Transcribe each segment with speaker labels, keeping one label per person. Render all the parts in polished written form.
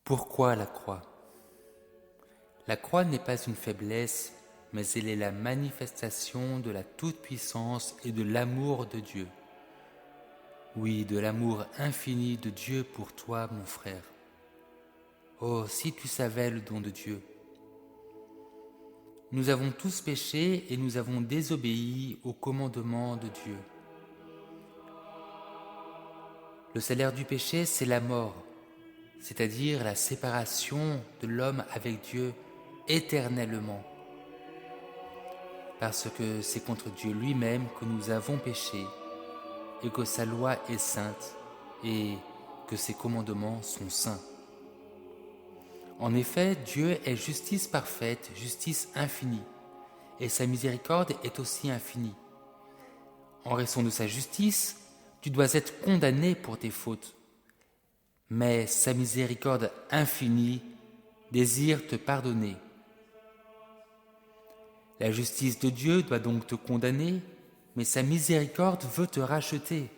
Speaker 1: Pourquoi la croix? La croix n'est pas une faiblesse, mais elle est la manifestation de la toute-puissance et de l'amour de Dieu. Oui, de l'amour infini de Dieu pour toi, mon frère. Oh, si tu savais le don de Dieu! Nous avons tous péché et nous avons désobéi au commandement de Dieu. Le salaire du péché, c'est la mort, c'est-à-dire la séparation de l'homme avec Dieu éternellement. Parce que c'est contre Dieu lui-même que nous avons péché, et que sa loi est sainte, et que ses commandements sont saints. En effet, Dieu est justice parfaite, justice infinie, et sa miséricorde est aussi infinie. En raison de sa justice, tu dois être condamné pour tes fautes. Mais sa miséricorde infinie désire te pardonner. La justice de Dieu doit donc te condamner, mais sa miséricorde veut te racheter.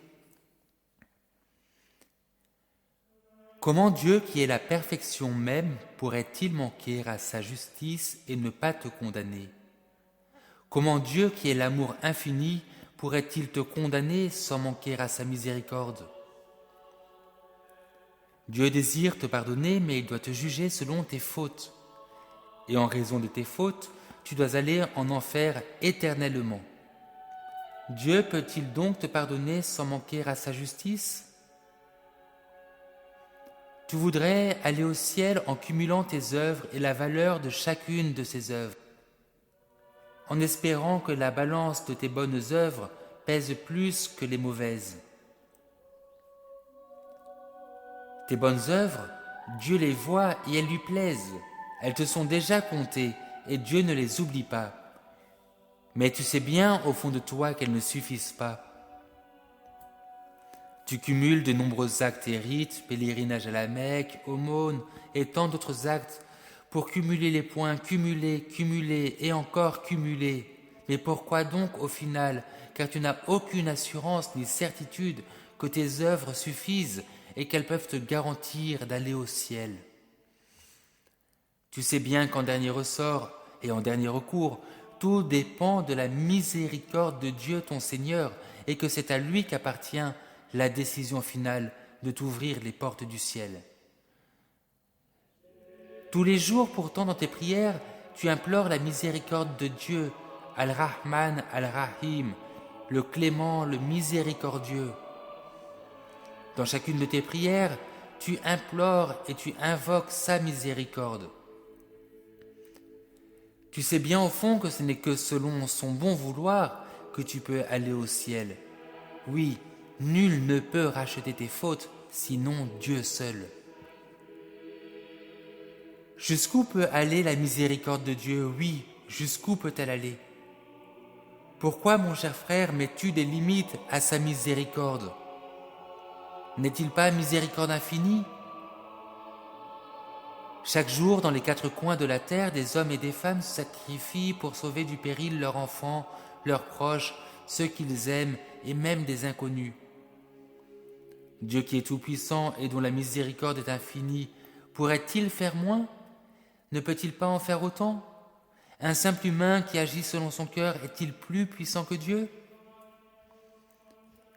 Speaker 1: Comment Dieu, qui est la perfection même, pourrait-il manquer à sa justice et ne pas te condamner? Comment Dieu, qui est l'amour infini, pourrait-il te condamner sans manquer à sa miséricorde? Dieu désire te pardonner, mais il doit te juger selon tes fautes. Et en raison de tes fautes, tu dois aller en enfer éternellement. Dieu peut-il donc te pardonner sans manquer à sa justice? Tu voudrais aller au ciel en cumulant tes œuvres et la valeur de chacune de ces œuvres, en espérant que la balance de tes bonnes œuvres pèse plus que les mauvaises. Tes bonnes œuvres, Dieu les voit et elles lui plaisent. Elles te sont déjà comptées et Dieu ne les oublie pas. Mais tu sais bien au fond de toi qu'elles ne suffisent pas. Tu cumules de nombreux actes et rites, pèlerinage à la Mecque, aumônes et tant d'autres actes pour cumuler les points, cumuler et encore cumuler. Mais pourquoi donc au final? Car tu n'as aucune assurance ni certitude que tes œuvres suffisent et qu'elles peuvent te garantir d'aller au ciel. Tu sais bien qu'en dernier ressort et en dernier recours, tout dépend de la miséricorde de Dieu ton Seigneur et que c'est à lui qu'appartient la décision finale de t'ouvrir les portes du ciel. Tous les jours pourtant dans tes prières, tu implores la miséricorde de Dieu, Al-Rahman, Al-Rahim, le clément, le miséricordieux. Dans chacune de tes prières, tu implores et tu invoques sa miséricorde. Tu sais bien au fond que ce n'est que selon son bon vouloir que tu peux aller au ciel. Oui, nul ne peut racheter tes fautes, sinon Dieu seul. Jusqu'où peut aller la miséricorde de Dieu? Oui, jusqu'où peut-elle aller? Pourquoi, mon cher frère, mets-tu des limites à sa miséricorde? N'est-il pas miséricorde infinie? Chaque jour, dans les quatre coins de la terre, des hommes et des femmes se sacrifient pour sauver du péril leurs enfants, leurs proches, ceux qu'ils aiment et même des inconnus. Dieu qui est tout-puissant et dont la miséricorde est infinie, pourrait-il faire moins? Ne peut-il pas en faire autant? Un simple humain qui agit selon son cœur est-il plus puissant que Dieu?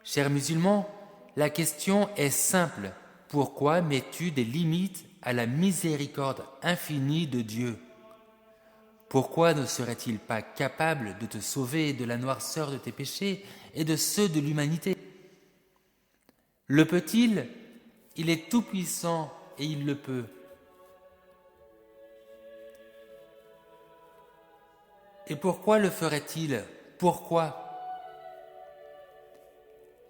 Speaker 1: Chers musulmans, la question est simple. Pourquoi mets-tu des limites à la miséricorde infinie de Dieu? Pourquoi ne serait-il pas capable de te sauver de la noirceur de tes péchés et de ceux de l'humanité? Le peut-il? Il est tout-puissant et il le peut. Et pourquoi le ferait-il? Pourquoi?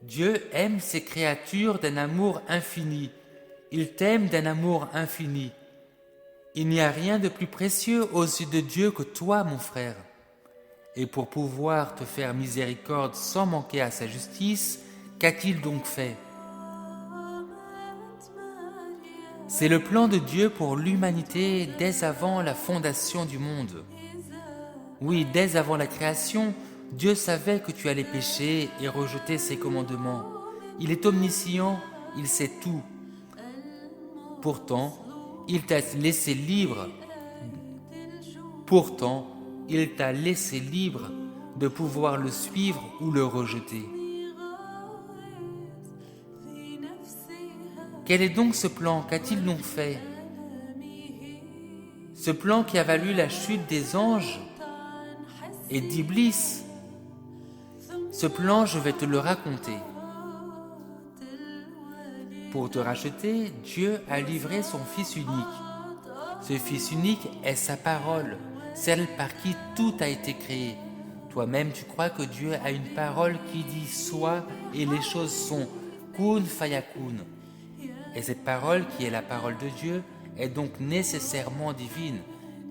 Speaker 1: Dieu aime ses créatures d'un amour infini. Il t'aime d'un amour infini. Il n'y a rien de plus précieux aux yeux de Dieu que toi, mon frère. Et pour pouvoir te faire miséricorde sans manquer à sa justice, qu'a-t-il donc fait? C'est le plan de Dieu pour l'humanité dès avant la fondation du monde. Oui, dès avant la création, Dieu savait que tu allais pécher et rejeter ses commandements. Il est omniscient, il sait tout. Pourtant, il t'a laissé libre. Pourtant, il t'a laissé libre de pouvoir le suivre ou le rejeter. Quel est donc ce plan? Qu'a-t-il donc fait? Ce plan qui a valu la chute des anges et d'Iblis. Ce plan, je vais te le raconter. Pour te racheter, Dieu a livré son Fils unique. Ce Fils unique est sa parole, celle par qui tout a été créé. Toi-même, tu crois que Dieu a une parole qui dit « sois » et les choses sont « kun fayakun ». Et cette parole, qui est la parole de Dieu, est donc nécessairement divine,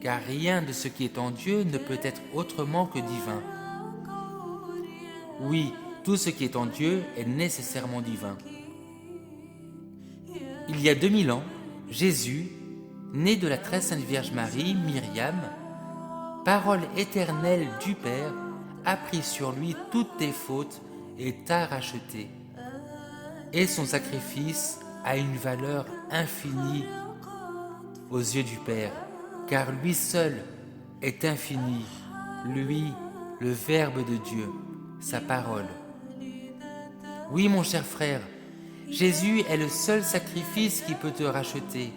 Speaker 1: car rien de ce qui est en Dieu ne peut être autrement que divin. Oui, tout ce qui est en Dieu est nécessairement divin. Il y a 2000 ans, Jésus, né de la très sainte Vierge Marie, Myriam, parole éternelle du Père, a pris sur lui toutes tes fautes et t'a racheté. Et son sacrifice a une valeur infinie aux yeux du Père, car lui seul est infini, lui, le Verbe de Dieu, sa parole. Oui, mon cher frère, Jésus est le seul sacrifice qui peut te racheter.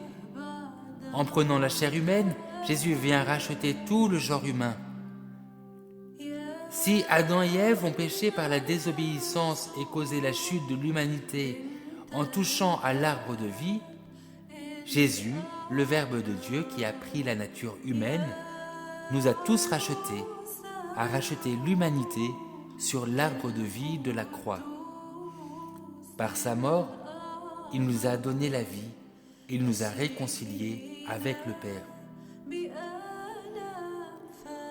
Speaker 1: En prenant la chair humaine, Jésus vient racheter tout le genre humain. Si Adam et Ève ont péché par la désobéissance et causé la chute de l'humanité en touchant à l'arbre de vie, Jésus, le Verbe de Dieu qui a pris la nature humaine, nous a tous rachetés, a racheté l'humanité sur l'arbre de vie de la croix. Par sa mort, il nous a donné la vie, il nous a réconciliés avec le Père.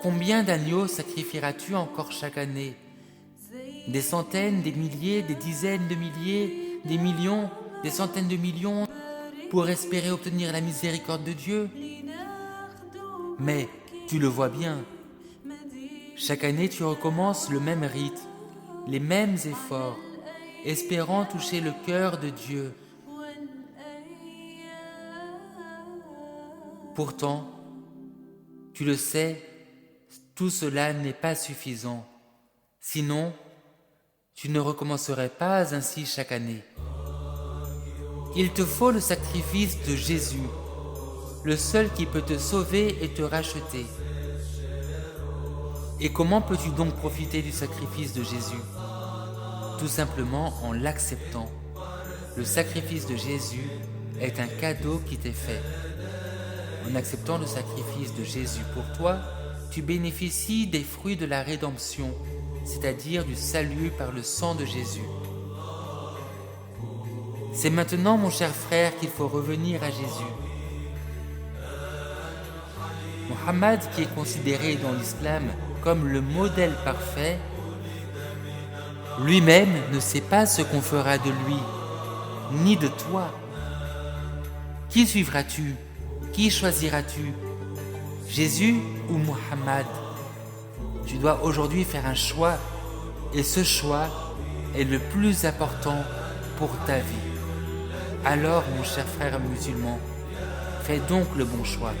Speaker 1: Combien d'agneaux sacrifieras-tu encore chaque année? Des centaines, des milliers, des dizaines de milliers, des millions, des centaines de millions pour espérer obtenir la miséricorde de Dieu? Mais tu le vois bien, chaque année tu recommences le même rite, les mêmes efforts, espérant toucher le cœur de Dieu. Pourtant, tu le sais, tout cela n'est pas suffisant. Sinon, tu ne recommencerais pas ainsi chaque année. Il te faut le sacrifice de Jésus, le seul qui peut te sauver et te racheter. Et comment peux-tu donc profiter du sacrifice de Jésus? Tout simplement en l'acceptant. Le sacrifice de Jésus est un cadeau qui t'est fait. En acceptant le sacrifice de Jésus pour toi, tu bénéficies des fruits de la rédemption, c'est-à-dire du salut par le sang de Jésus. C'est maintenant, mon cher frère, qu'il faut revenir à Jésus. Mohammed, qui est considéré dans l'islam comme le modèle parfait, lui-même ne sait pas ce qu'on fera de lui, ni de toi. Qui suivras-tu? Qui choisiras-tu? Jésus ou Mohammed? Tu dois aujourd'hui faire un choix, et ce choix est le plus important pour ta vie. Alors, mon cher frère musulman, fais donc le bon choix.